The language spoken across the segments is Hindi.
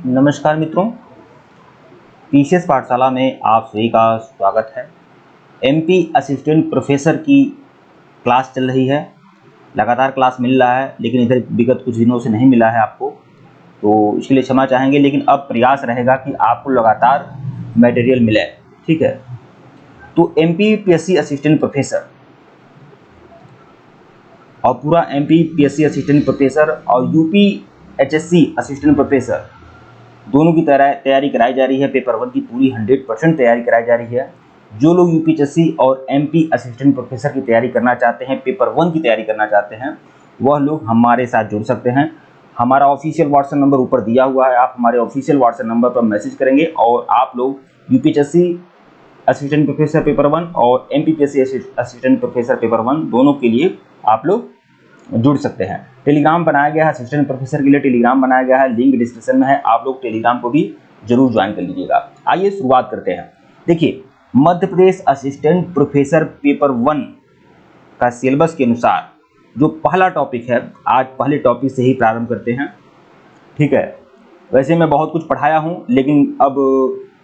नमस्कार मित्रों, पीसीएस पाठशाला में आप सभी का स्वागत है। एमपी असिस्टेंट प्रोफेसर की क्लास चल रही है। लगातार क्लास मिल रहा है, लेकिन इधर विगत कुछ दिनों से नहीं मिला है आपको, तो इसके लिए क्षमा चाहेंगे। लेकिन अब प्रयास रहेगा कि आपको लगातार मटेरियल मिले, ठीक है। तो एमपीपीएससी असिस्टेंट प्रोफेसर और पूरा एमपीपीएससी असिस्टेंट प्रोफेसर और यूपीएचएससी असिस्टेंट प्रोफेसर दोनों की तैयारी कराई जा रही है। पेपर 1 की पूरी 100% तैयारी कराई जा रही है। जो लोग यूपीएचएससी और एमपी असिस्टेंट प्रोफेसर की तैयारी करना चाहते हैं, पेपर 1 की तैयारी करना चाहते हैं, वह लोग हमारे साथ जुड़ सकते हैं। हमारा ऑफिशियल व्हाट्सएप नंबर ऊपर दिया हुआ है। आप हमारे ऑफिशियल व्हाट्सएप नंबर पर मैसेज करेंगे और आप लोग यूपीएचएससी असिस्टेंट प्रोफेसर पेपर 1 और एमपीपीएससी असिस्टेंट प्रोफेसर पेपर 1 दोनों के लिए आप लोग जुड़ सकते हैं। टेलीग्राम बनाया गया है, असिस्टेंट प्रोफेसर के लिए टेलीग्राम बनाया गया है, लिंक डिस्क्रिप्शन में है। आप लोग टेलीग्राम को भी जरूर ज्वाइन कर लीजिएगा। आइए शुरुआत करते हैं। देखिए, Madhya Pradesh assistant professor paper 1 का सिलेबस के अनुसार जो पहला टॉपिक है, आज पहले टॉपिक से ही प्रारंभ करते हैं, ठीक है। वैसे मैं बहुत कुछ पढ़ाया हूँ, लेकिन अब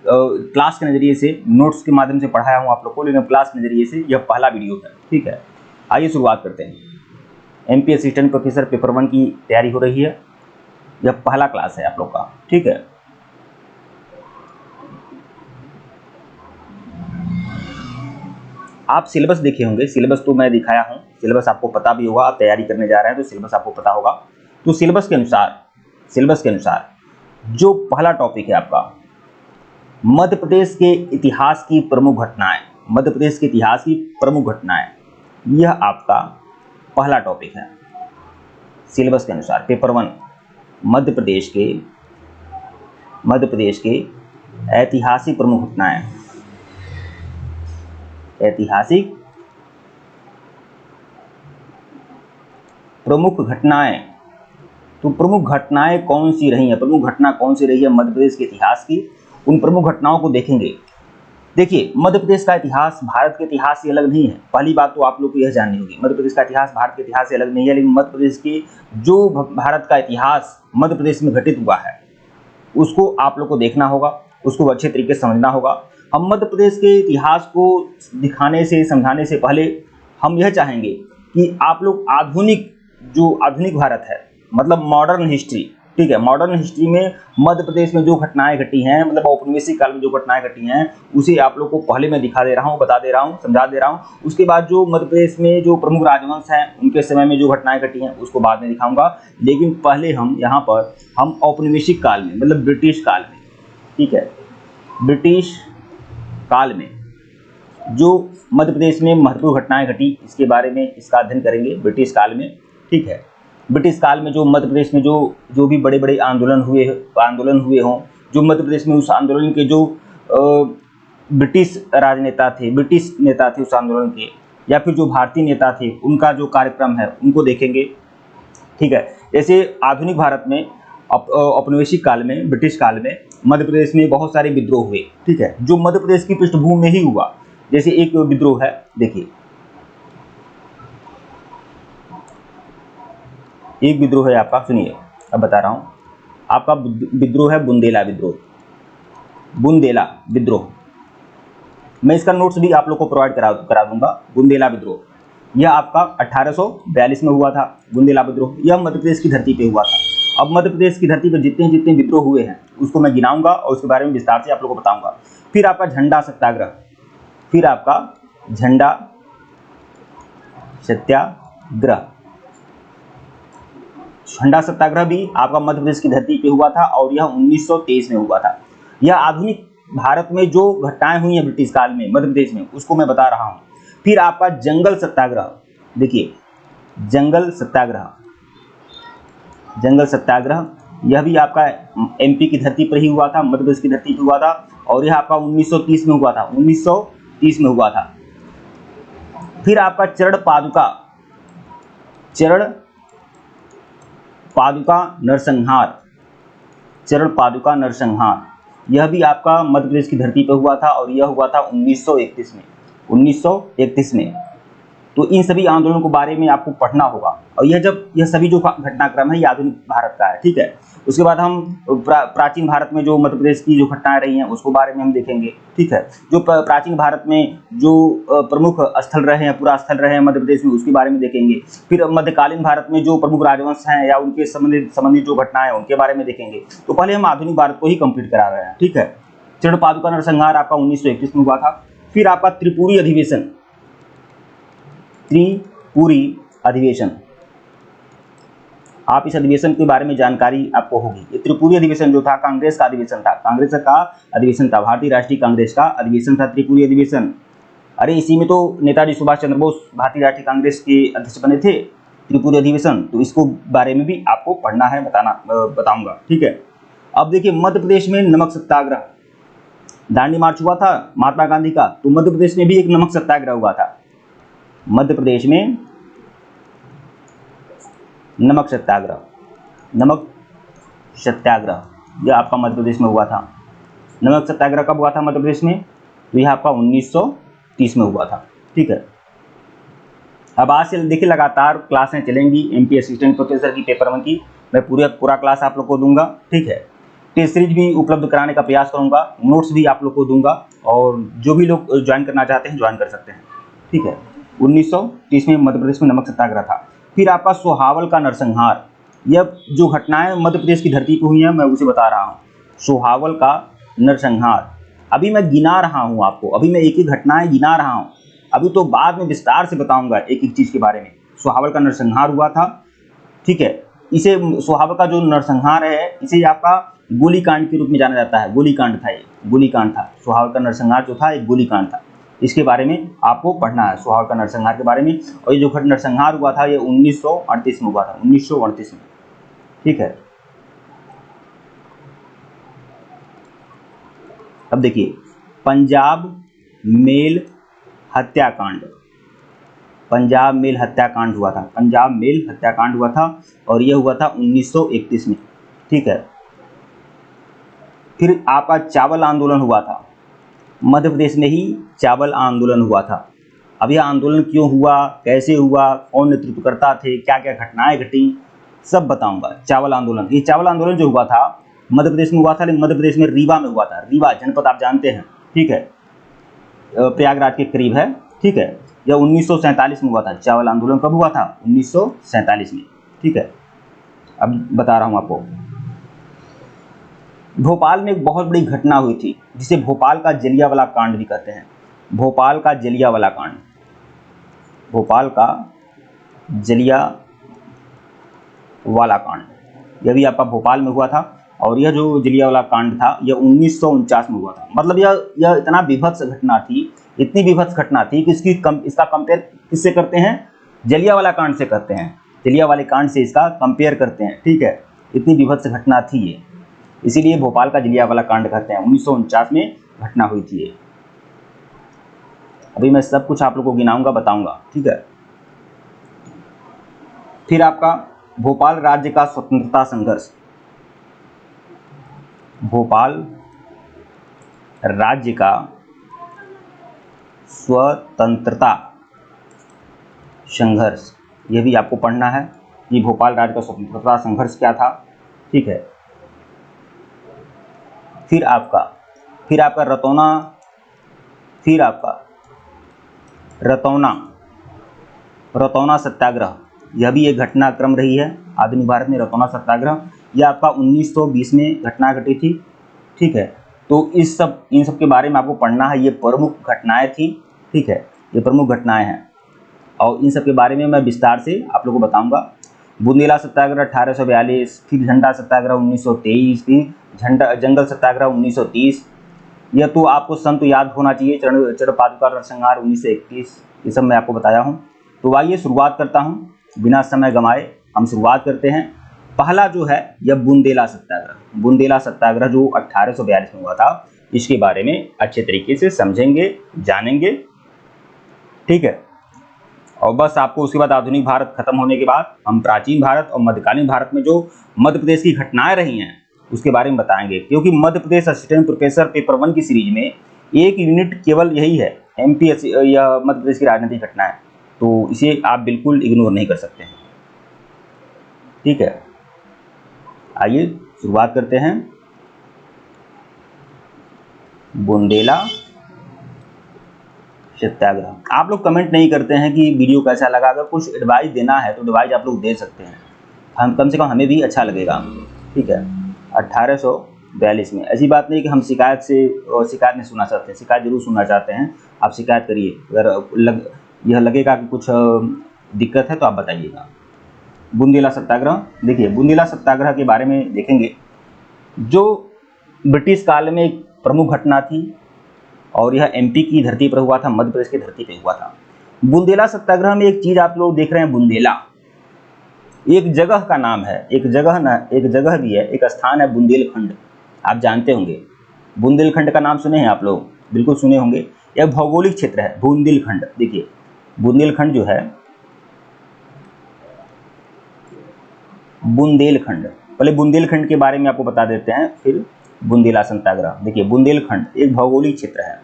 क्लास के नज़रिए से, नोट्स के माध्यम से पढ़ाया हूँ आप लोग को, लेकिन क्लास के नज़रिए से यह पहला वीडियो है, ठीक है। आइए शुरुआत करते हैं। एमपी असिस्टेंट प्रोफेसर पेपर 1 की तैयारी हो रही है। यह पहला क्लास है आप लोग का, ठीक है। आप सिलेबस देखे होंगे, सिलेबस तो मैं दिखाया हूं, सिलेबस आपको पता भी होगा। आप तैयारी करने जा रहे हैं तो सिलेबस आपको पता होगा। तो सिलेबस के अनुसार जो पहला टॉपिक है आपका, मध्य प्रदेश के इतिहास की प्रमुख घटनाएं, मध्य प्रदेश के इतिहास की प्रमुख घटनाएं, यह आपका पहला टॉपिक है सिलेबस के अनुसार। पेपर 1 मध्य प्रदेश के ऐतिहासिक प्रमुख घटनाएं, ऐतिहासिक प्रमुख घटनाएं। तो प्रमुख घटनाएं कौन सी रही हैं, प्रमुख घटना कौन सी रही है मध्य प्रदेश के इतिहास की, उन प्रमुख घटनाओं को देखेंगे। देखिए, मध्य प्रदेश का इतिहास भारत के इतिहास से अलग नहीं है। पहली बात तो आप लोग को यह जाननी होगी, मध्य प्रदेश का इतिहास भारत के इतिहास से अलग नहीं है, लेकिन मध्य प्रदेश के जो भारत का इतिहास मध्य प्रदेश में घटित हुआ है, उसको आप लोग को देखना होगा, उसको अच्छे तरीके से समझना होगा। हम मध्य प्रदेश के इतिहास को दिखाने से, समझाने से पहले हम यह चाहेंगे कि आप लोग आधुनिक भारत है, मतलब मॉडर्न हिस्ट्री, ठीक है, मॉडर्न हिस्ट्री में मध्य प्रदेश में जो घटनाएं घटी हैं, मतलब औपनिवेशिक काल में जो घटनाएं घटी हैं, उसे आप लोग को पहले मैं दिखा दे रहा हूं, बता दे रहा हूं, समझा दे रहा हूं। उसके बाद जो मध्य प्रदेश में जो प्रमुख राजवंश हैं, उनके समय में जो घटनाएं घटी हैं, उसको बाद में दिखाऊंगा। लेकिन पहले हम औपनिवेशिक काल में, मतलब ब्रिटिश काल में, ठीक है, ब्रिटिश काल में जो मध्य प्रदेश में महत्वपूर्ण घटनाएं घटी, इसके बारे में इसका अध्ययन करेंगे। ब्रिटिश काल में, ठीक है, ब्रिटिश काल में जो मध्य प्रदेश में जो भी बड़े बड़े आंदोलन हुए हों, जो मध्य प्रदेश में उस आंदोलन के जो ब्रिटिश राजनेता थे, ब्रिटिश नेता थे उस आंदोलन के, या फिर जो भारतीय नेता थे, उनका जो कार्यक्रम है, उनको देखेंगे, ठीक है। जैसे आधुनिक भारत में, औपनिवेशिक काल में, ब्रिटिश काल में मध्य प्रदेश में बहुत सारे विद्रोह हुए, ठीक है, जो मध्य प्रदेश की पृष्ठभूमि में ही हुआ। जैसे एक विद्रोह है, देखिए, एक विद्रोह है आपका, सुनिए, अब बता रहा हूं आपका विद्रोह है बुंदेला विद्रोह। मैं इसका नोट्स भी आप लोग को प्रोवाइड करा दूंगा। बुंदेला विद्रोह यह आपका 1842 में हुआ था। बुंदेला विद्रोह यह मध्य प्रदेश की धरती पे हुआ था। अब मध्य प्रदेश की धरती पर जितने जितने विद्रोह हुए हैं, उसको मैं गिनाऊंगा और उसके बारे में विस्तार से आप लोग को बताऊंगा। फिर आपका झंडा सत्याग्रह, फिर आपका झंडा सत्याग्रह भी आपका मध्य प्रदेश की धरती पे हुआ था और यह 1923 में हुआ था। यह आधुनिक भारत में जो घटनाएं हुई हैं ब्रिटिश काल में मध्य प्रदेश में, उसको मैं बता रहा हूं। फिर आपका जंगल सत्याग्रह, देखिए, जंगल सत्याग्रह यह भी आपका एमपी की धरती पर ही हुआ था, मध्य प्रदेश की धरती पर हुआ था, और यह आपका 1930 में हुआ था, 1930 में हुआ था। फिर आपका चरण पादुका नरसंहार, यह भी आपका मध्य प्रदेश की धरती पर हुआ था और यह हुआ था 1931 में। तो इन सभी आंदोलनों के बारे में आपको पढ़ना होगा। और यह सभी जो घटनाक्रम है ये आधुनिक भारत का है, ठीक है। उसके बाद हम प्राचीन भारत में जो मध्य प्रदेश की जो घटनाएं रही हैं उसको बारे में हम देखेंगे, ठीक है। जो प्राचीन भारत में जो प्रमुख स्थल रहे हैं, पूरा स्थल रहे हैं मध्य प्रदेश में, उसके बारे में देखेंगे। फिर मध्यकालीन भारत में जो प्रमुख राजवंश हैं या उनके संबंधित जो घटनाएं हैं उनके बारे में देखेंगे। तो पहले हम आधुनिक भारत को ही कंप्लीट करा रहे हैं, ठीक है। चंद्रपादुका नरसंहार आपका 1931 में हुआ था। फिर आपका त्रिपुरी अधिवेशन, आप इस अधिवेशन के बारे में जानकारी आपको होगी। ये त्रिपुरी अधिवेशन जो था कांग्रेस का अधिवेशन था, भारतीय राष्ट्रीय कांग्रेस का अधिवेशन था त्रिपुरी अधिवेशन। अरे इसी में तो नेताजी सुभाष चंद्र बोस भारतीय राष्ट्रीय कांग्रेस के अध्यक्ष बने थे, त्रिपुरी अधिवेशन। तो इसको बारे में भी आपको पढ़ना है, बताऊंगा, ठीक है। अब देखिए मध्य प्रदेश में नमक सत्याग्रह, दांडी मार्च हुआ था महात्मा गांधी का, तो मध्य प्रदेश में भी एक नमक सत्याग्रह हुआ था। मध्य प्रदेश में नमक सत्याग्रह यह आपका मध्य प्रदेश में हुआ था। नमक सत्याग्रह कब हुआ था मध्य प्रदेश में? तो यह आपका 1930 में हुआ था, ठीक है। अब आज से देखिए लगातार क्लासें चलेंगी एमपी असिस्टेंट प्रोफेसर की पेपर 1 की। मैं पूरा क्लास आप लोग को दूंगा, ठीक है। टेस्ट सीरीज भी उपलब्ध कराने का प्रयास करूंगा, नोट्स भी आप लोग को दूंगा, और जो भी लोग ज्वाइन करना चाहते हैं ज्वाइन कर सकते हैं, ठीक है। 1930 में मध्य प्रदेश में नमक सत्याग्रह था। फिर आपका सोहावल का नरसंहार, यह जो घटनाएं मध्य प्रदेश की धरती पर हुई हैं मैं उसे बता रहा हूँ। सोहावल का नरसंहार अभी मैं गिना रहा हूँ आपको, अभी मैं एक एक घटनाएं गिना रहा हूँ, अभी तो बाद में विस्तार से बताऊंगा एक एक चीज़ के बारे में। सोहावल का नरसंहार हुआ था, ठीक है। इसे सोहावल का जो नरसंहार है इसे आपका गोलीकांड के रूप में जाना जाता है। गोलीकांड था सोहावल का नरसंहार जो था एक गोलीकांड था। इसके बारे में आपको पढ़ना है, सोहावल का नरसंहार के बारे में। और ये जो नरसंहार हुआ था ये 1938 में हुआ था, 1938 में, ठीक है। अब देखिए पंजाब मेल हत्याकांड हुआ था, और यह हुआ था 1931 में, ठीक है। फिर आपका चावल आंदोलन हुआ था, मध्य प्रदेश में ही चावल आंदोलन हुआ था। अब यह आंदोलन क्यों हुआ, कैसे हुआ, कौन नेतृत्वकर्ता थे, क्या क्या घटनाएं घटी, सब बताऊंगा। चावल आंदोलन, ये चावल आंदोलन जो हुआ था मध्य प्रदेश में हुआ था, लेकिन मध्य प्रदेश में रीवा में हुआ था। रीवा जनपद आप जानते हैं, ठीक है, प्रयागराज के करीब है, ठीक है। यह 1947 में हुआ था। चावल आंदोलन कब हुआ था? 1947 में, ठीक है। अब बता रहा हूँ आपको। भोपाल में एक बहुत बड़ी घटना हुई थी जिसे भोपाल का जलियांवाला कांड भी कहते हैं। भोपाल का जलियांवाला कांड, यह भी आपका भोपाल में हुआ था। और यह जो जलियांवाला कांड था यह 1949 में हुआ था। मतलब यह इतना विभत्स घटना थी, इतनी विभत्स घटना थी कि इसका कंपेयर किससे करते हैं? जलियांवाला कांड से करते हैं। जलियांवाले कांड से इसका कंपेयर करते हैं, ठीक है। इतनी विभत्स घटना थी ये, इसीलिए भोपाल का जलियांवाला कांड कहते हैं। 1949 में घटना हुई थी ये। अभी मैं सब कुछ आप लोगों को गिनाऊंगा, बताऊंगा, ठीक है। फिर आपका भोपाल राज्य का स्वतंत्रता संघर्ष, भोपाल राज्य का स्वतंत्रता संघर्ष, यह भी आपको पढ़ना है कि भोपाल राज्य का स्वतंत्रता संघर्ष क्या था, ठीक है। फिर आपका रतौना सत्याग्रह, यह भी एक घटनाक्रम रही है आधुनिक भारत में। रतौना सत्याग्रह यह आपका 1920 में घटना घटी थी, ठीक है। तो इन सब के बारे में आपको पढ़ना है। ये प्रमुख घटनाएं थी, ठीक है, ये प्रमुख घटनाएं हैं, और इन सब के बारे में मैं विस्तार से आप लोगों को बताऊंगा। बुंदेला सत्याग्रह 1842, फिर झंडा सत्याग्रह 1923, फिर जंगल सत्याग्रह 1930। यह तो आपको सन तो याद होना चाहिए। चंद्रपादुका नरसंहार 1931, ये सब मैं आपको बताया हूँ। तो आइए शुरुआत करता हूँ, बिना समय गंवाए हम शुरुआत करते हैं। पहला जो है यह बुंदेला सत्याग्रह जो 1842 में हुआ था, इसके बारे में अच्छे तरीके से समझेंगे, जानेंगे, ठीक है। और बस आपको उसके बाद आधुनिक भारत खत्म होने के बाद हम प्राचीन भारत और मध्यकालीन भारत में जो मध्य प्रदेश की घटनाएं रही हैं उसके बारे में बताएंगे। क्योंकि Madhya Pradesh assistant professor paper 1 की सीरीज में एक यूनिट केवल यही है, एमपी या मध्य प्रदेश की राजनीतिक घटनाएं। तो इसे आप बिल्कुल इग्नोर नहीं कर सकते हैं। ठीक है, आइए शुरुआत करते हैं। बुंदेला सत्याग्रह। आप लोग कमेंट नहीं करते हैं कि वीडियो कैसा लगा। अगर कुछ एडवाइस देना है तो एडवाइस आप लोग दे सकते हैं, हम कम से कम हमें भी अच्छा लगेगा। ठीक है, 1842 में ऐसी बात नहीं कि हम शिकायत नहीं सुनना चाहते हैं, शिकायत जरूर सुनना चाहते हैं। आप शिकायत करिए, अगर यह लगेगा कि कुछ दिक्कत है तो आप बताइएगा। बुंदेला सत्याग्रह, देखिए बुंदेला सत्याग्रह के बारे में देखेंगे, जो ब्रिटिश काल में एक प्रमुख घटना थी और यह एमपी की धरती पर हुआ था, मध्य प्रदेश की धरती पर हुआ था। बुंदेला सत्याग्रह में एक चीज आप लोग देख रहे हैं, बुंदेला एक जगह का नाम है, एक जगह भी है, एक स्थान है बुंदेलखंड। आप जानते होंगे बुंदेलखंड का नाम सुने हैं आप लोग, बिल्कुल सुने होंगे। यह भौगोलिक क्षेत्र है बुंदेलखंड। देखिए बुंदेलखंड जो है, बुंदेलखंड, पहले बुंदेलखंड के बारे में आपको बता देते हैं, फिर बुंदेला सत्याग्रह। देखिए बुंदेलखंड एक भौगोलिक क्षेत्र है।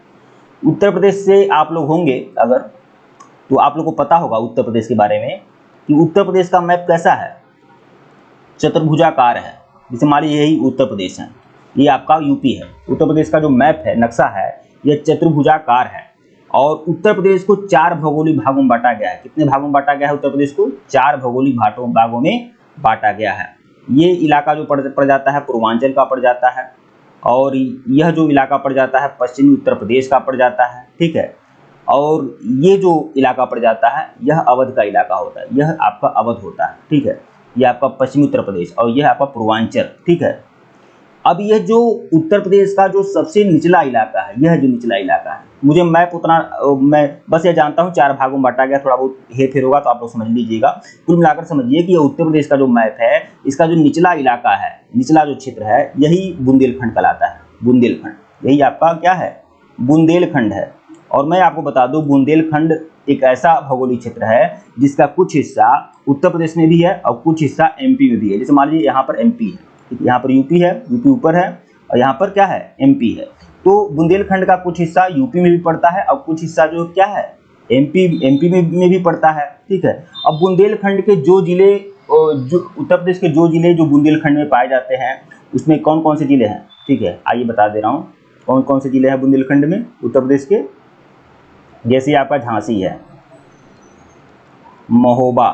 उत्तर प्रदेश से आप लोग होंगे अगर, तो आप लोग को पता होगा उत्तर प्रदेश के बारे में कि उत्तर प्रदेश का मैप कैसा है, चतुर्भुजाकार है। जैसे मान लीजिए यही उत्तर प्रदेश है, ये आपका यूपी है। उत्तर प्रदेश का जो मैप है, नक्शा है, यह चतुर्भुजाकार है और उत्तर प्रदेश को 4 भौगोलिक भागों में बांटा गया है। कितने भागों में बांटा गया है उत्तर प्रदेश को? 4 भौगोलिक भागों में बांटा गया है। ये इलाका जो पड़ जाता है पूर्वांचल का पड़ जाता है, और यह जो इलाका पड़ जाता है पश्चिमी उत्तर प्रदेश का पड़ जाता है। ठीक है, और ये जो इलाका पड़ जाता है यह अवध का इलाका होता है, यह आपका अवध होता है। ठीक है, यह आपका पश्चिमी उत्तर प्रदेश और यह आपका पूर्वांचल। ठीक है, अब यह जो उत्तर प्रदेश का जो सबसे निचला इलाका है, यह जो निचला इलाका है, मुझे मैप उतना मैं बस ये जानता हूँ 4 भागों में बांटा गया, थोड़ा बहुत हेर-फेर होगा तो आप लोग समझ लीजिएगा। कुल मिलाकर समझिए कि यह उत्तर प्रदेश का जो मैप है, इसका जो निचला इलाका है, निचला जो क्षेत्र है, यही बुंदेलखंड कहलाता है। बुंदेलखंड, यही आपका क्या है? बुंदेलखंड है। और मैं आपको बता दूं, बुंदेलखंड एक ऐसा भौगोलिक क्षेत्र है जिसका कुछ हिस्सा उत्तर प्रदेश में भी है और कुछ हिस्सा एमपी में भी है। जैसे मान लीजिए यहाँ पर एमपी है, यहाँ पर यूपी है, यूपी ऊपर है, और यहाँ पर क्या है? एमपी है। तो बुंदेलखंड का कुछ हिस्सा यूपी में भी पड़ता है और कुछ हिस्सा जो क्या है, एमपी में भी पड़ता है। ठीक है, अब बुंदेलखंड के जो जिले, जो उत्तर प्रदेश के जो जिले जो बुंदेलखंड में पाए जाते हैं, उसमें कौन कौन से जिले हैं? ठीक है, आइए बता दे रहा हूँ कौन कौन से जिले हैं बुंदेलखंड में उत्तर प्रदेश के। जैसे आपका झांसी है, महोबा,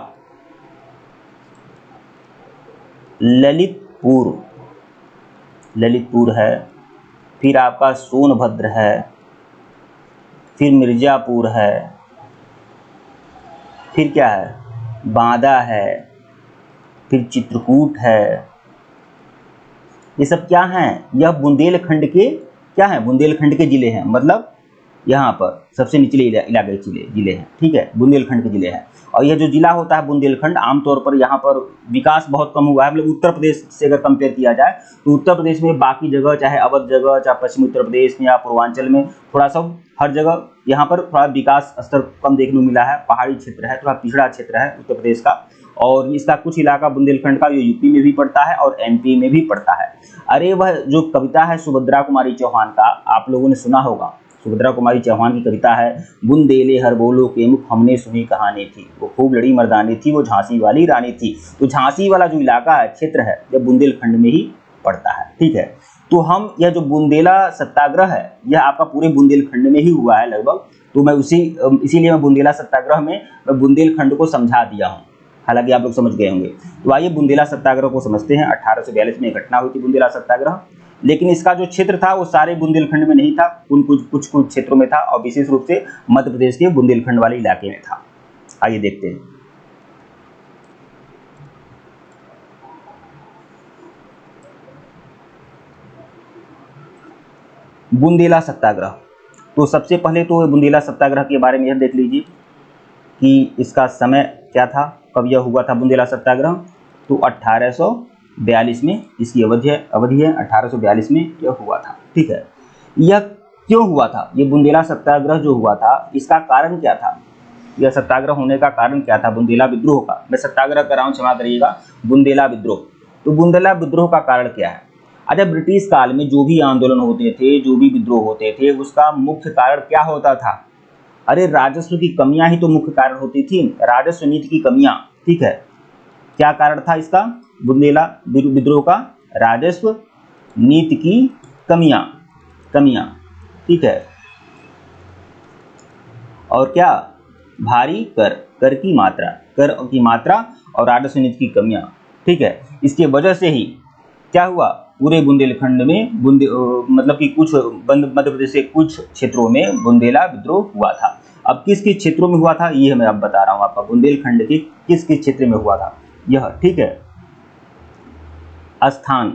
ललितपुर है, फिर आपका सोनभद्र है, फिर मिर्जापुर है, फिर क्या है? बांदा है, फिर चित्रकूट है। ये सब क्या हैं? यह बुंदेलखंड के क्या हैं? बुंदेलखंड के जिले हैं। मतलब यहाँ पर सबसे निचले इलाके जिले हैं। ठीक है, बुंदेलखंड के जिले हैं। और यह जो जिला होता है बुंदेलखंड, आमतौर पर यहाँ पर विकास बहुत कम हुआ है। मतलब उत्तर प्रदेश से अगर कंपेयर किया जाए तो उत्तर प्रदेश में बाकी जगह, चाहे अवध जगह, चाहे पश्चिमी उत्तर प्रदेश में या पूर्वांचल में, थोड़ा सा हर जगह यहाँ पर थोड़ा विकास स्तर कम देखने को मिला है। पहाड़ी क्षेत्र है, थोड़ा पिछड़ा क्षेत्र है उत्तर प्रदेश का। और इसका कुछ इलाका बुंदेलखंड का ये यूपी में भी पड़ता है और एमपी में भी पड़ता है। अरे वह जो कविता है सुभद्रा कुमारी चौहान का, आप लोगों ने सुना होगा। सुभद्रा कुमारी चौहान की कविता है, बुंदेले हर बोलो के मुख हमने सुनी कहानी थी, वो खूब लड़ी मर्दानी थी, वो झांसी वाली रानी थी। तो झांसी वाला जो इलाका है, क्षेत्र है, यह बुंदेलखंड में ही पड़ता है। ठीक है, तो हम यह जो बुंदेला सत्याग्रह है, यह आपका पूरे बुंदेलखंड में ही हुआ है लगभग। तो मैं इसीलिए मैं बुंदेला सत्याग्रह में मैं बुंदेलखंड को समझा दिया हूँ, हालांकि आप लोग समझ गए होंगे। तो आइए बुंदेला सत्याग्रह को समझते हैं। 1842 में घटना हुई थी बुंदेला सत्याग्रह, लेकिन इसका जो क्षेत्र था वो सारे बुंदेलखंड में नहीं था, कुछ क्षेत्रों में था और विशेष रूप से मध्य प्रदेश के बुंदेलखंड वाले इलाके में था। आइए देखते हैं। बुंदेला सत्याग्रह, तो सबसे पहले तो बुंदेला सत्याग्रह के बारे में यह देख लीजिए कि इसका समय क्या था, कब यह हुआ था बुंदेला सत्याग्रह। तो 1842 में इसकी अवधि है 1842 में यह हुआ था। ठीक है, यह क्यों हुआ था? ये बुंदेला सत्याग्रह जो हुआ था, इसका कारण क्या था? यह सत्याग्रह होने का कारण क्या था? बुंदेला विद्रोह का, मैं सत्याग्रह कर रहा हूँ, क्षमा करिएगा, बुंदेला विद्रोह। तो बुंदेला विद्रोह का कारण क्या है? अच्छा, ब्रिटिश काल में जो भी आंदोलन होते थे, जो भी विद्रोह होते थे, उसका मुख्य कारण क्या होता था? अरे राजस्व की कमियां ही तो मुख्य कारण होती थी, राजस्व नीति की कमियां। ठीक है, क्या कारण था इसका, बुंदेला विद्रोह का, राजस्व नीति की कमियां कमियां ठीक है, और क्या, भारी कर की मात्रा और राजस्व नीति की कमियां। ठीक है, इसकी वजह से ही क्या हुआ, पूरे बुंदेलखंड में मतलब कि कुछ मध्य प्रदेश के कुछ क्षेत्रों में बुंदेला विद्रोह हुआ था। अब किस किस क्षेत्रों में हुआ था ये मैं अब बता रहा हूँ आपका, बुंदेलखंड के किस किस क्षेत्र में हुआ था यह। ठीक है, स्थान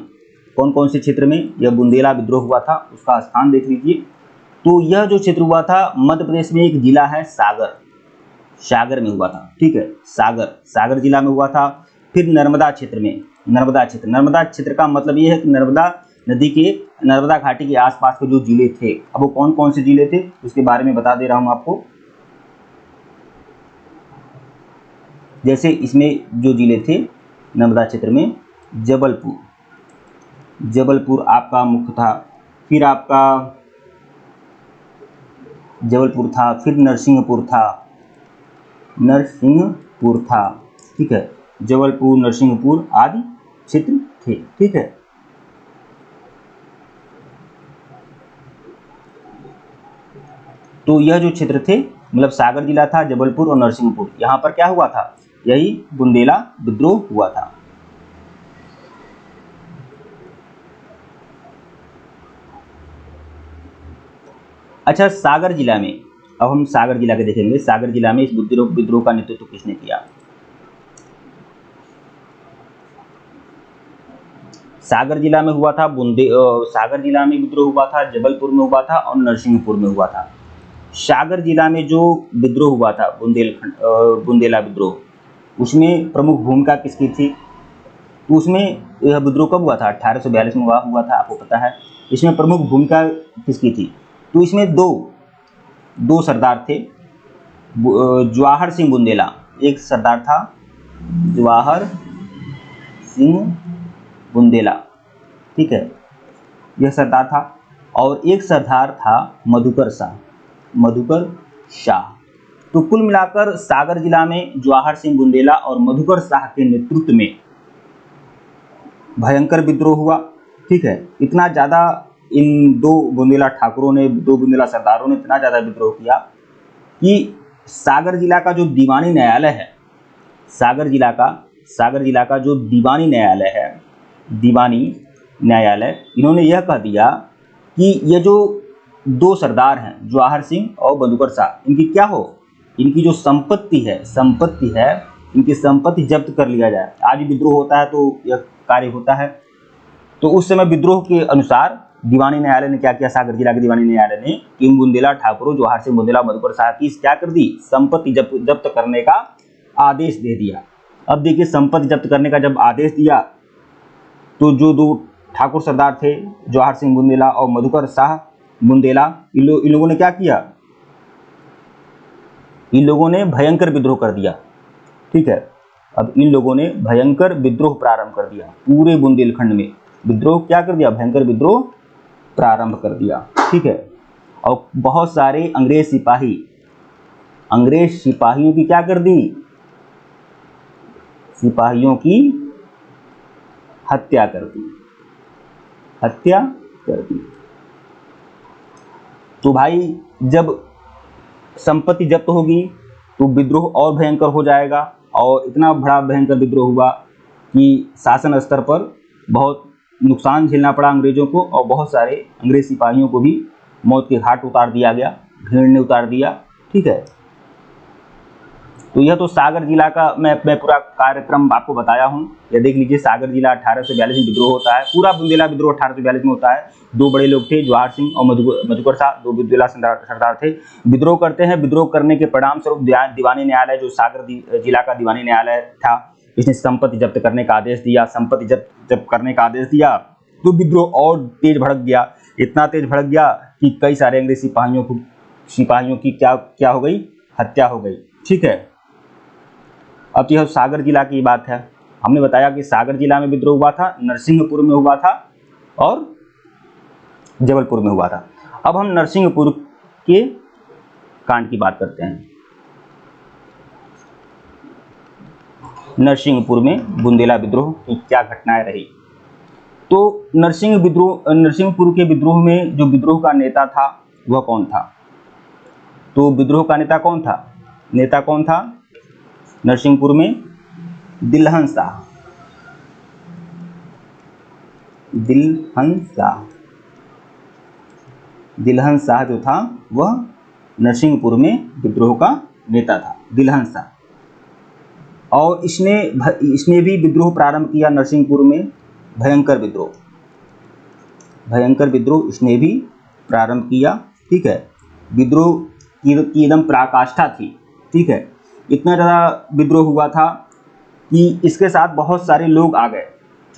कौन कौन से क्षेत्र में यह बुंदेला विद्रोह हुआ था उसका स्थान देख लीजिए। तो यह जो क्षेत्र हुआ था मध्य प्रदेश में एक जिला है सागर में हुआ था। ठीक है, सागर जिला में हुआ था। फिर नर्मदा क्षेत्र का मतलब ये है कि नर्मदा घाटी के आसपास के जो जिले थे, अब वो कौन कौन से जिले थे उसके बारे में बता दे रहा हूं आपको। जैसे इसमें जो जिले थे नर्मदा क्षेत्र में, जबलपुर आपका मुख्य था, फिर आपका जबलपुर था, फिर नरसिंहपुर था। ठीक है, जबलपुर, नरसिंहपुर आदि क्षेत्र थे। ठीक है, तो यह जो क्षेत्र थे मतलब सागर जिला था, जबलपुर और नरसिंहपुर, यहाँ पर क्या हुआ था, यही बुंदेला विद्रोह हुआ था। अच्छा, सागर जिला में, अब हम सागर जिला के देखेंगे, सागर जिला में इस विद्रोह का नेतृत्व किसने किया। सागर जिला में हुआ था सागर जिला में विद्रोह हुआ था, जबलपुर में हुआ था और नरसिंहपुर में हुआ था। सागर जिला में जो विद्रोह हुआ था बुंदेला विद्रोह, उसमें प्रमुख भूमिका किसकी थी, तो उसमें यह विद्रोह कब हुआ था, 1842 में हुआ था, आपको पता है। इसमें प्रमुख भूमिका किसकी थी, तो इसमें दो सरदार थे, जवाहर सिंह बुंदेला, एक सरदार था जवाहर सिंह बुंदेला। ठीक है, यह सरदार था, और एक सरदार था मधुकर शाह। तो कुल मिलाकर सागर जिला में जवाहर सिंह बुंदेला और मधुकर शाह के नेतृत्व में भयंकर विद्रोह हुआ। ठीक है, इतना ज़्यादा इन दो बुंदेला सरदारों ने इतना ज़्यादा विद्रोह किया कि सागर जिला का जो दीवानी न्यायालय है, सागर जिला का जो दीवानी न्यायालय, इन्होंने यह कह दिया कि ये जो दो सरदार हैं जवाहर सिंह और मधुकर शाह, इनकी जो संपत्ति है इनकी संपत्ति जब्त कर लिया जाए। आज विद्रोह होता है तो यह कार्य होता है। तो उस समय विद्रोह के अनुसार दीवानी न्यायालय ने क्या किया, सागर जिला के दीवानी न्यायालय ने किंग बुंदेला ठाकुरों जवाहर सिंह बुंदेला मधुकर शाह की क्या कर दी, संपत्ति जब्त करने का आदेश दे दिया। अब देखिए, संपत्ति जब्त करने का जब आदेश दिया तो जो दो ठाकुर सरदार थे जवाहर सिंह बुंदेला और मधुकर शाह बुंदेला, इन लोगों ने क्या किया, इन लोगों ने भयंकर विद्रोह कर दिया। ठीक है, अब इन लोगों ने भयंकर विद्रोह प्रारंभ कर दिया, पूरे बुंदेलखंड में विद्रोह क्या कर दिया, भयंकर विद्रोह प्रारंभ कर दिया। ठीक है, और बहुत सारे अंग्रेज सिपाहियों की क्या कर दी, सिपाहियों की हत्या कर दी। तो भाई जब संपत्ति जब्त होगी तो विद्रोह और भयंकर हो जाएगा, और इतना बड़ा भयंकर विद्रोह हुआ कि शासन स्तर पर बहुत नुकसान झेलना पड़ा अंग्रेजों को, और बहुत सारे अंग्रेज सिपाहियों को भी मौत के घाट उतार दिया गया, भीड़ ने उतार दिया। ठीक है, तो यह तो सागर जिला का मैं पूरा कार्यक्रम आपको बताया हूँ। ये देख लीजिए, सागर जिला 1842 में विद्रोह होता है, पूरा बुंदेला विद्रोह 1842 में होता है। दो बड़े लोग थे, जवाहर सिंह और मधुकर शाह, दो बुंदेला सरदार थे, विद्रोह करते हैं। विद्रोह करने के परिणाम स्वरूप दीवानी न्यायालय, जो सागर जिला का दीवानी न्यायालय था, इसने संपत्ति जब्त करने का आदेश दिया। तो विद्रोह और तेज भड़क गया, इतना तेज भड़क गया कि कई सारे अंग्रेज सिपाहियों की क्या हो गई, हत्या हो गई। ठीक है, अब यह सागर जिला की बात है। हमने बताया कि सागर जिला में विद्रोह हुआ था, नरसिंहपुर में हुआ था और जबलपुर में हुआ था। अब हम नरसिंहपुर के कांड की बात करते हैं। नरसिंहपुर में बुंदेला विद्रोह की क्या घटनाएं रही? तो नरसिंहपुर के विद्रोह में जो विद्रोह का नेता था वह कौन था? तो विद्रोह का नेता कौन था? नेता कौन था नरसिंहपुर में? दिलहन शाह। दिलहन शाह जो था वह नरसिंहपुर में विद्रोह का नेता था, दिलहन शाह। और इसने भी विद्रोह प्रारंभ किया नरसिंहपुर में, भयंकर विद्रोह इसने भी प्रारंभ किया। ठीक है, विद्रोह की एकदम पराकाष्ठा थी। ठीक है, इतना ज़्यादा विद्रोह हुआ था कि इसके साथ बहुत सारे लोग आ गए।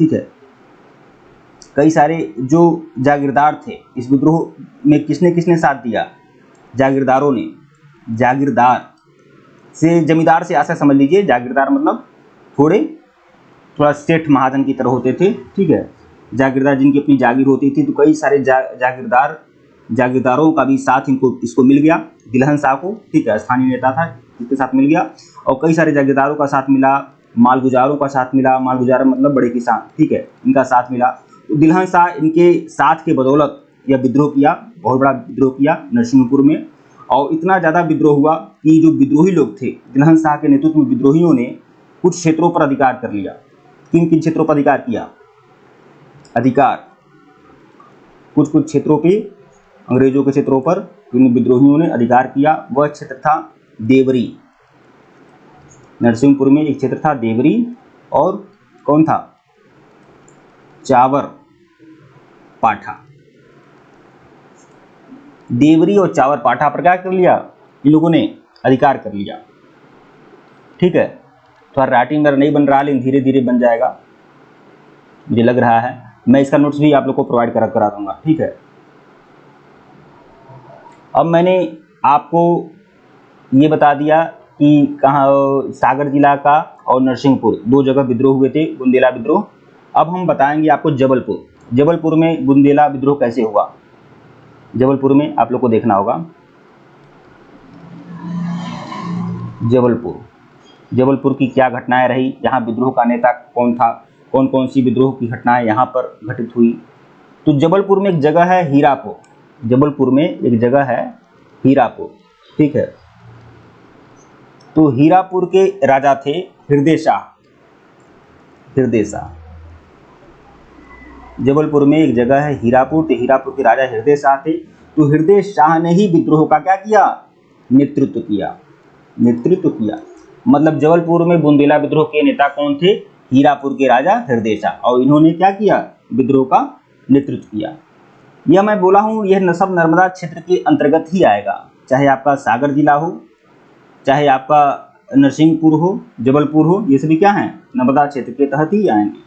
ठीक है, कई सारे जो जागीरदार थे इस विद्रोह में, किसने किसने साथ दिया? जागीरदारों ने। जागीरदार से जमींदार से ऐसा समझ लीजिए, जागीरदार मतलब थोड़ा सेठ महाजन की तरह होते थे। ठीक है, जागीरदार जिनकी अपनी जागीर होती थी, तो कई सारे जागीरदारों का भी साथ इसको मिल गया, दिलहन शाह को। ठीक है, स्थानीय नेता था जिसके साथ मिल गया, और कई सारे जागीरदारों का साथ मिला, मालगुजारों का साथ मिला, मालगुजार मतलब बड़े किसान। ठीक है, इनका साथ मिला। तो दिलहन शाह इनके साथ के बदौलत यह विद्रोह किया, बहुत बड़ा विद्रोह किया नरसिंहपुर में। और इतना ज़्यादा विद्रोह हुआ कि जो विद्रोही लोग थे, दिलहन शाह के नेतृत्व में विद्रोहियों ने कुछ क्षेत्रों पर अधिकार कर लिया। किन किन क्षेत्रों पर अधिकार किया? कुछ क्षेत्रों पे, अंग्रेजों के क्षेत्रों पर इन विद्रोहियों ने अधिकार किया। वह क्षेत्र था देवरी। नरसिंहपुर में एक क्षेत्र था देवरी, और कौन था? चावर पाठा। देवरी और चावर पाठा पर क्या कर लिया? इन लोगों ने अधिकार कर लिया। ठीक है, थोड़ा राइटिंग मेरा नहीं बन रहा, लेकिन धीरे धीरे बन जाएगा मुझे लग रहा है। मैं इसका नोट्स भी आप लोग को प्रोवाइड करा दूंगा। ठीक है, अब मैंने आपको ये बता दिया कि कहाँ सागर जिला का और नरसिंहपुर दो जगह विद्रोह हुए थे, बुंदेला विद्रोह। अब हम बताएंगे आपको जबलपुर में बुंदेला विद्रोह कैसे हुआ। जबलपुर में आप लोग को देखना होगा। जबलपुर की क्या घटनाएं रही, यहाँ विद्रोह का नेता कौन था, कौन कौन सी विद्रोह की घटनाएं यहाँ पर घटित हुई। तो जबलपुर में एक जगह है हीरापुर। ठीक है, तो हीरापुर के राजा थे हृदय शाह। जबलपुर में एक जगह है हीरापुर, तो हीरापुर के राजा हृदय शाह थे। तो हृदय शाह ने ही विद्रोह का क्या किया? नेतृत्व किया। मतलब जबलपुर में बुंदेला विद्रोह के नेता कौन थे? हीरापुर के राजा हृदय शाह, और इन्होंने क्या किया? विद्रोह का नेतृत्व किया। यह मैं बोला हूँ, यह सब नर्मदा क्षेत्र के अंतर्गत ही आएगा, चाहे आपका सागर जिला हो, चाहे आपका नरसिंहपुर हो, जबलपुर हो, ये सभी क्या हैं? नर्मदा क्षेत्र के तहत ही आएंगे।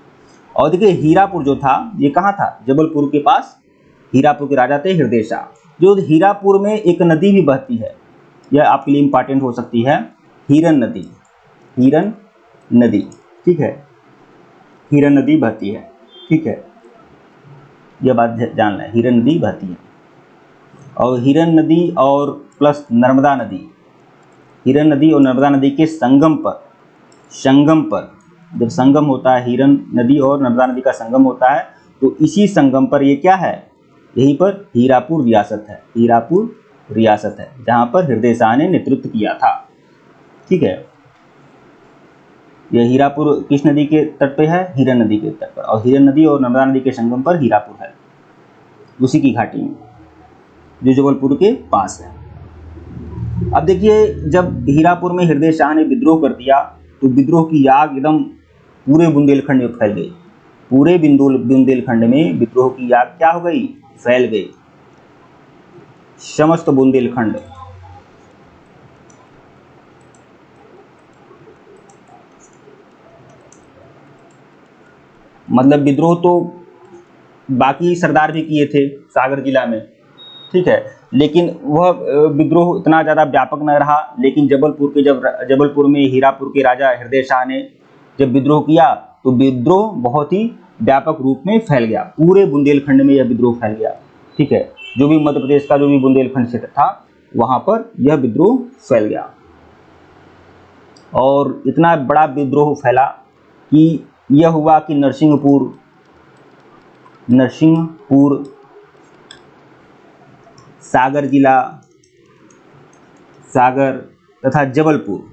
और देखिए हीरापुर जो था ये कहाँ था? जबलपुर के पास। हीरापुर के राजा थे हृदय शाह। जो हीरापुर में एक नदी भी बहती है, यह आपके लिए इंपॉर्टेंट हो सकती है, हिरन नदी। ठीक है, हिरन नदी बहती है। ठीक है, यह बात जान लें, हिरन नदी बहती है। और हिरन नदी और प्लस नर्मदा नदी, हिरन नदी और नर्मदा नदी के संगम पर जब संगम होता है, हिरन नदी और नर्मदा नदी का संगम होता है, तो इसी संगम पर ये क्या है? यहीं पर हीरापुर रियासत है, जहाँ पर हृदय शाह ने नेतृत्व किया था। ठीक है, यह हीरापुर किस नदी के तट पे है? हिरन नदी के तट पर, और हिरन नदी और नर्मदा नदी के संगम पर हीरापुर है, उसी की घाटी में, जो जबलपुर के पास है। अब देखिए, जब हीरापुर में हृदय शाह ने विद्रोह कर दिया, तो विद्रोह की आग एकदम पूरे बुंदेलखंड में फैल गई। पूरे बुंदेलखंड में विद्रोह की आग क्या हो गई? फैल गई। समस्त बुंदेलखंड। मतलब विद्रोह तो बाकी सरदार भी किए थे सागर जिला में। ठीक है, लेकिन वह विद्रोह इतना ज़्यादा व्यापक न रहा। लेकिन जबलपुर में हीरापुर के राजा हृदय शाह ने जब विद्रोह किया, तो विद्रोह बहुत ही व्यापक रूप में फैल गया। पूरे बुंदेलखंड में यह विद्रोह फैल गया। ठीक है, जो भी मध्य प्रदेश का जो भी बुंदेलखंड क्षेत्र था, वहां पर यह विद्रोह फैल गया और इतना बड़ा विद्रोह फैला कि यह हुआ कि नरसिंहपुर सागर जिला, सागर तथा जबलपुर,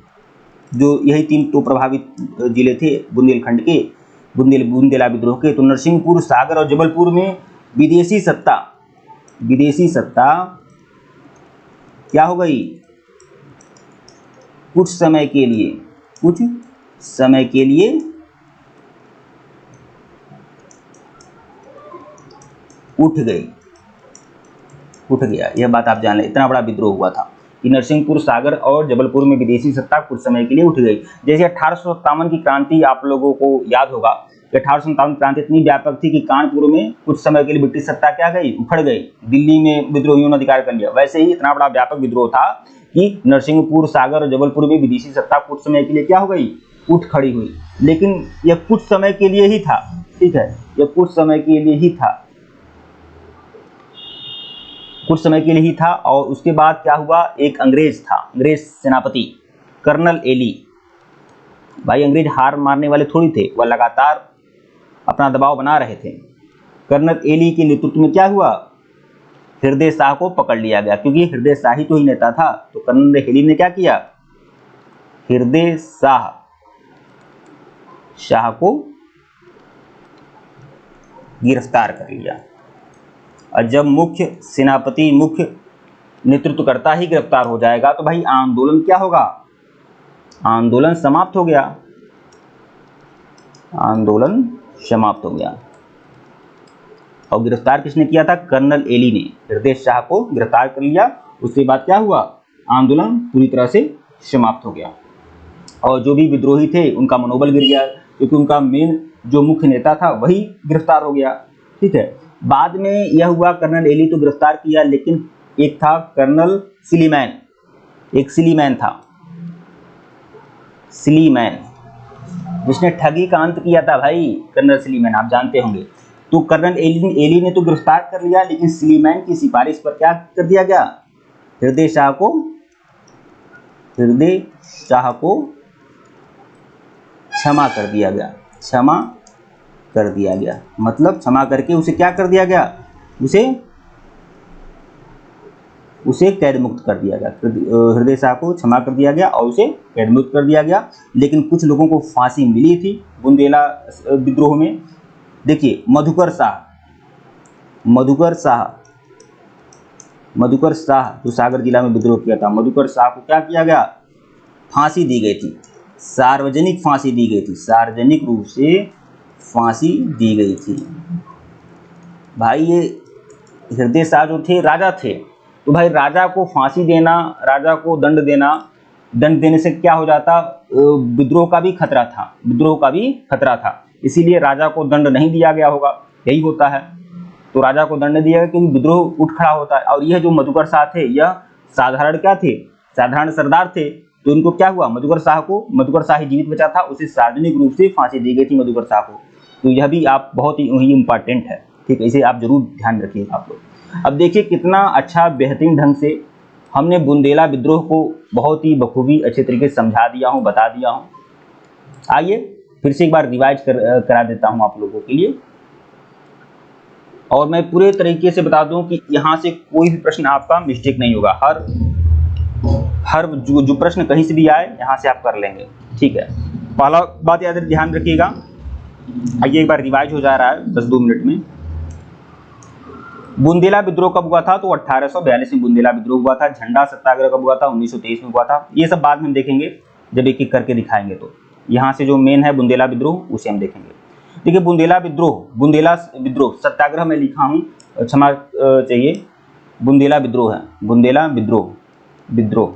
जो यही 3 तो प्रभावित जिले थे बुंदेलखंड के, बुंदेला विद्रोह के। तो नरसिंहपुर, सागर और जबलपुर में विदेशी सत्ता क्या हो गई, कुछ समय के लिए उठ गया। यह बात आप जान लें, इतना बड़ा विद्रोह हुआ था कि नरसिंहपुर, सागर और जबलपुर में विदेशी सत्ता कुछ समय के लिए उठ गई। जैसे 1857 की क्रांति आप लोगों को याद होगा कि 1857 क्रांति इतनी व्यापक थी कि कानपुर में कुछ समय के लिए ब्रिटिश सत्ता क्या गई, उखड़ गई, दिल्ली में विद्रोहियों ने अधिकार कर लिया। वैसे ही इतना बड़ा व्यापक विद्रोह था कि नरसिंहपुर, सागर और जबलपुर में विदेशी सत्ता कुछ समय के लिए क्या हो गई, उठ खड़ी हुई। लेकिन यह कुछ समय के लिए ही था, ठीक है, यह कुछ समय के लिए ही था। और उसके बाद क्या हुआ, एक अंग्रेज था, अंग्रेज सेनापति कर्नल एली। भाई अंग्रेज हार मारने वाले थोड़ी थे, वह लगातार अपना दबाव बना रहे थे। कर्नल एली के नेतृत्व में क्या हुआ, हृदय शाह को पकड़ लिया गया, क्योंकि हृदय शाह ही तो ही नेता था। तो कर्नल एली ने क्या किया, हृदय शाह को गिरफ्तार कर लिया। और जब मुख्य सेनापति, मुख्य नेतृत्वकर्ता ही गिरफ्तार हो जाएगा तो भाई आंदोलन क्या होगा, आंदोलन समाप्त हो गया, और गिरफ्तार किसने किया था, कर्नल एली ने हृदय शाह को गिरफ्तार कर लिया। उसके बाद क्या हुआ, आंदोलन पूरी तरह से समाप्त हो गया और जो भी विद्रोही थे उनका मनोबल गिर गया, क्योंकि उनका मेन जो मुख्य नेता था वही गिरफ्तार हो गया। ठीक है, बाद में यह हुआ, कर्नल एली तो गिरफ्तार किया, लेकिन एक था कर्नल सिलीमैन, एक सिलीमैन था, सिलीमैन, जिसने ठगी का अंत किया था भाई, कर्नल सिलीमैन आप जानते होंगे। तो कर्नल एली ने तो गिरफ्तार कर लिया, लेकिन सिलीमैन की सिफारिश पर क्या कर दिया गया, हृदय शाह को क्षमा कर दिया गया, मतलब क्षमा करके उसे क्या कर दिया गया, उसे कैद मुक्त कर दिया गया। हृदय शाह को क्षमा कर दिया गया और उसे कैद मुक्त कर दिया गया। लेकिन कुछ लोगों को फांसी मिली थी बुंदेला विद्रोह में। देखिए मधुकर शाह जो सागर जिला में विद्रोह किया था, मधुकर शाह को क्या किया गया, फांसी दी गई थी, सार्वजनिक फांसी दी गई थी, सार्वजनिक रूप से फांसी दी गई थी। भाई ये हृदय शाह जो थे राजा थे, तो भाई राजा को फांसी देना, राजा को दंड देने से क्या हो जाता, विद्रोह का भी खतरा था, इसीलिए राजा को दंड नहीं दिया गया होगा, यही होता है। तो राजा को दंड दिया गया क्योंकि विद्रोह उठ खड़ा होता है। और यह जो मधुकर शाह थे, यह साधारण क्या थे, साधारण सरदार थे। तो इनको क्या हुआ, मधुकर शाह ही जीवित बचा था, उसे सार्वजनिक रूप से फांसी दी गई थी मधुकर शाह को। तो यह भी आप बहुत ही इंपॉर्टेंट है, ठीक है, इसे आप जरूर ध्यान रखिए आप लोग। अब देखिए कितना अच्छा बेहतरीन ढंग से हमने बुंदेला विद्रोह को बहुत ही बखूबी अच्छे तरीके से समझा दिया हूँ, बता दिया हूँ। आइए फिर से एक बार रिवाइज करा देता हूँ आप लोगों के लिए, और मैं पूरे तरीके से बता दूं कि यहाँ से कोई भी प्रश्न आपका मिस्टेक नहीं होगा। हर जो प्रश्न कहीं से भी आए यहाँ से आप कर लेंगे, ठीक है। पहला बात ध्यान रखिएगा, आइए एक बार रिवाइज हो जा रहा है 10-2 मिनट में। बुंदेला विद्रोह कब हुआ था, तो 1842 में बुंदेला विद्रोह हुआ था। झंडा सत्याग्रह कब हुआ था, 1923 में हुआ था। ये सब बाद में हम देखेंगे जब एक एक करके दिखाएंगे। तो यहाँ से जो मेन है बुंदेला विद्रोह, उसे हम देखेंगे। देखिए बुंदेला विद्रोह सत्याग्रह में लिखा हूँ, क्षमा चाहिए, बुंदेला विद्रोह है, बुंदेला विद्रोह।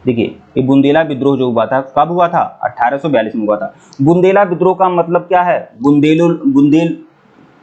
देखिए ये बुंदेला विद्रोह जो हुआ था कब हुआ था, 1842 में हुआ था। बुंदेला विद्रोह का मतलब क्या है, बुंदेल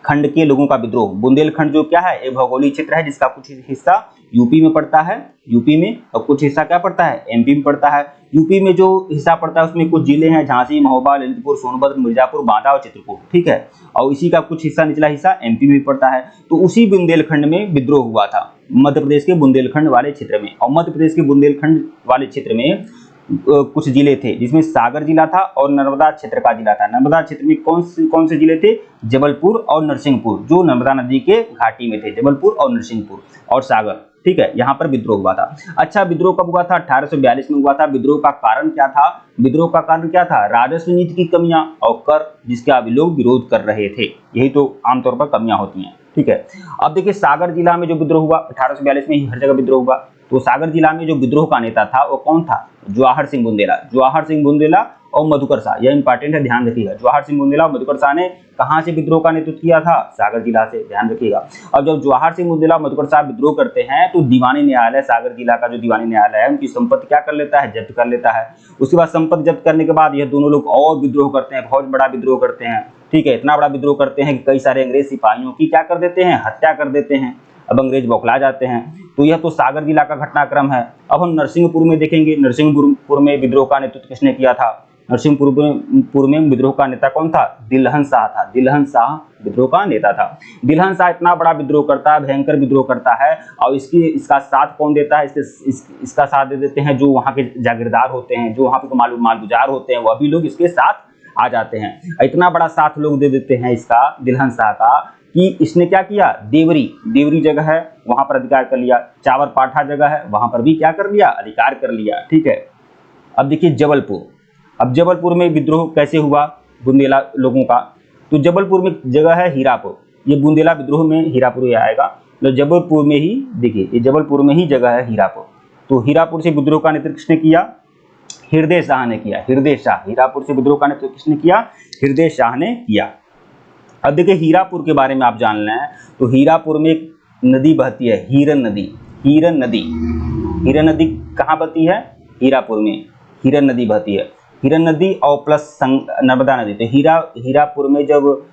खंड के लोगों का विद्रोह। बुंदेलखंड जो क्या है, एक भौगोलिक क्षेत्र है जिसका कुछ हिस्सा यूपी में पड़ता है, यूपी में, और कुछ हिस्सा क्या पड़ता है, एमपी में पड़ता है। यूपी में जो हिस्सा पड़ता है उसमें कुछ जिले हैं, झांसी, महोबा, ललितपुर, सोनभद्र, मिर्जापुर, बांदा और चित्रकूट, ठीक है। और इसी का कुछ हिस्सा, निचला हिस्सा एमपी में पड़ता है। तो उसी बुंदेलखंड में विद्रोह हुआ था, मध्य प्रदेश के बुंदेलखंड वाले क्षेत्र में। और मध्य प्रदेश के बुंदेलखंड वाले क्षेत्र में कुछ जिले थे, जिसमें सागर जिला था और नर्मदा क्षेत्र का जिला था। नर्मदा क्षेत्र में कौन से जिले थे, जबलपुर और नरसिंहपुर, जो नर्मदा नदी के घाटी में थे, जबलपुर और नरसिंहपुर और सागर, ठीक है। यहाँ पर विद्रोह हुआ था। अच्छा, विद्रोह कब हुआ था, 1842 में हुआ था। विद्रोह का कारण क्या था, विद्रोह का कारण क्या था, राजस्व नीति की कमियां और कर जिसका अभी लोग विरोध कर रहे थे। यही तो आमतौर पर कमियां होती हैं, ठीक है। अब देखिए, सागर जिला में जो विद्रोह हुआ 1842 में ही हर जगह विद्रोह हुआ। तो सागर जिला में जो विद्रोह का नेता था वो कौन था, जवाहर सिंह बुंदेला। जवाहर सिंह बुंदेला और मधुकर शाह, यह इंपॉर्टेंट है, ध्यान रखिएगा। जवाहर सिंह बुंदेला और मधुकर शाह ने कहां से विद्रोह का नेतृत्व किया था, सागर जिला से, ध्यान रखिएगा। अब जब जवाहर सिंह बुंदेला और मधुकर शाह विद्रोह करते हैं तो दीवानी न्यायालय, सागर जिला का जो दीवानी न्यायालय है, उनकी संपत्ति क्या कर लेता है, जब्त कर लेता है। उसके बाद संपत्ति जब्त करने के बाद यह दोनों लोग और विद्रोह करते हैं, बहुत बड़ा विद्रोह करते हैं, ठीक है। इतना बड़ा विद्रोह करते हैं कि कई सारे अंग्रेज सिपाहियों की क्या कर देते हैं, हत्या कर देते हैं। अब अंग्रेज बौखला जाते हैं। तो यह तो सागर जिला का घटनाक्रम है। अब हम नरसिंहपुर में देखेंगे। नरसिंहपुर में विद्रोह का नेतृत्व किसने किया था, नरसिंहपुर में विद्रोह का नेता कौन था, दिलहन शाह था। दिलहन शाह विद्रोह का नेता था। दिलहन शाह इतना बड़ा विद्रोह करता है, भयंकर विद्रोह करता है, और इसका साथ कौन देता है, इसका साथ दे देते हैं जो वहाँ के जागीरदार होते हैं, जो वहाँ पे मालगुजार होते हैं, वह भी लोग इसके साथ आ जाते हैं। इतना बड़ा साथ लोग दे देते हैं इसका, दिलहन शाह का, कि इसने क्या किया, देवरी जगह है वहां पर अधिकार कर लिया। चावर पाठा जगह है वहां पर भी क्या कर लिया, अधिकार कर लिया, ठीक है। अब देखिए जबलपुर। अब जबलपुर में विद्रोह कैसे हुआ बुंदेला लोगों का, तो जबलपुर में जगह है हीरापुर। ये बुंदेला विद्रोह में हीरापुर आएगा। तो जबलपुर में ही देखिए, ये जबलपुर में ही जगह है हीरापुर। तो हीरापुर से विद्रोह का नेतृत्व किसने किया, हृदय शाह ने किया। हृदय शाह, हीरापुर से विद्रोह का नेतृत्व किसने किया, हृदय शाह ने किया। अब देखिए हीरापुर के बारे में आप जान लें, तो हीरापुर में एक नदी बहती है, हीरन नदी। हीरन नदी कहाँ बहती है, हीरापुर में हीरन नदी बहती है। हीरन नदी और प्लस नर्मदा नदी। तो हीरापुर में जब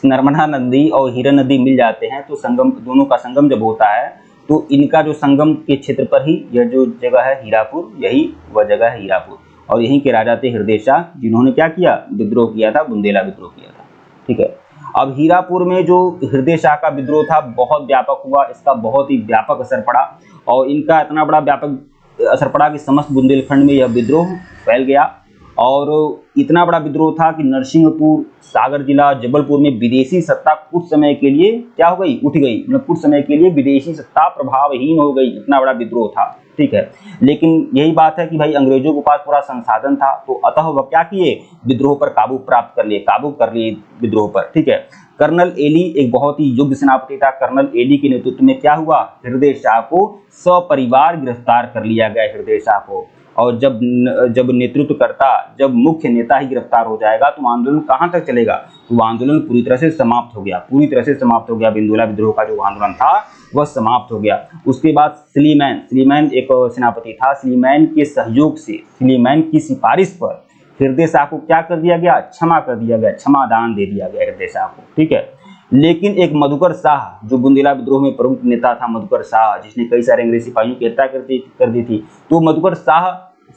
नर्मदा नदी और हीरन नदी मिल जाते हैं तो संगम, दोनों का संगम जब होता है तो इनका जो संगम के क्षेत्र पर ही यह जो जगह है हीरापुर, यही वह जगह है हीरापुर। और यहीं के राजा थे हृदय शाह, जिन्होंने क्या किया, विद्रोह किया था, बुंदेला विद्रोह किया था, ठीक है। अब हीरापुर में जो हृदय शाह का विद्रोह था बहुत व्यापक हुआ, इसका बहुत ही व्यापक असर पड़ा, और इनका इतना बड़ा व्यापक असर पड़ा कि समस्त बुंदेलखंड में यह विद्रोह फैल गया। और इतना बड़ा विद्रोह था कि नरसिंहपुर, सागर जिला, जबलपुर में विदेशी सत्ता कुछ समय के लिए क्या हो गई, उठ गई। मतलब कुछ समय के लिए विदेशी सत्ता प्रभावहीन हो गई, इतना बड़ा विद्रोह था, ठीक है। लेकिन यही बात है कि भाई अंग्रेजों के पास पूरा संसाधन था, तो अतः वह क्या किए, विद्रोह पर काबू प्राप्त कर लिए, काबू कर लिए विद्रोह पर, ठीक है। कर्नल एली एक बहुत ही योग्य सेनापति था। कर्नल एली के नेतृत्व में क्या हुआ, हृदय शाह को सपरिवार गिरफ्तार कर लिया गया। हृदय शाह को, और जब नेतृत्व करता, जब मुख्य नेता ही गिरफ्तार हो जाएगा तो आंदोलन कहाँ तक चलेगा, तो आंदोलन पूरी तरह से समाप्त हो गया, पूरी तरह से समाप्त हो गया। बिंदुला विद्रोह का जो आंदोलन था वह समाप्त हो गया। उसके बाद स्लीमैन एक सेनापति था। स्लीमैन के सहयोग से, स्लीमैन की सिफारिश पर हृदय शाह को क्या कर दिया गया, क्षमा कर दिया गया, क्षमादान दे दिया गया हृदय शाह को, ठीक है। लेकिन एक मधुकर शाह जो बुंदेला विद्रोह में प्रमुख नेता था, मधुकर शाह, जिसने कई सारे अंग्रेज सिपाहियों की हत्या कर दी थी, तो मधुकर शाह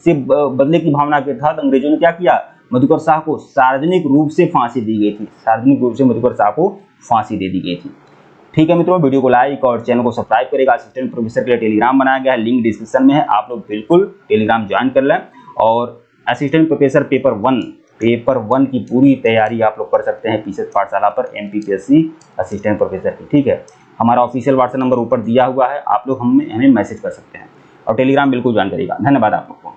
से बदले की भावना के तहत अंग्रेजों ने क्या किया, मधुकर शाह को सार्वजनिक रूप से फांसी दी गई थी। सार्वजनिक रूप से मधुकर शाह को फांसी दे दी गई थी, ठीक है मित्रों। वीडियो को लाइक और चैनल को सब्सक्राइब करेगा। असिस्टेंट प्रोफेसर के लिए टेलीग्राम बनाया गया है, लिंक डिस्क्रिप्शन में है, आप लोग बिल्कुल टेलीग्राम ज्वाइन कर लें। और असिस्टेंट प्रोफेसर पेपर वन की पूरी तैयारी आप लोग कर सकते हैं पीसीएस पाठशाला पर, MPPSC असिस्टेंट प्रोफेसर की, ठीक है। हमारा ऑफिशियल व्हाट्सएप नंबर ऊपर दिया हुआ है, आप लोग हमें मैसेज कर सकते हैं, और टेलीग्राम बिल्कुल ज्वाइन करिएगा। धन्यवाद आप लोग को।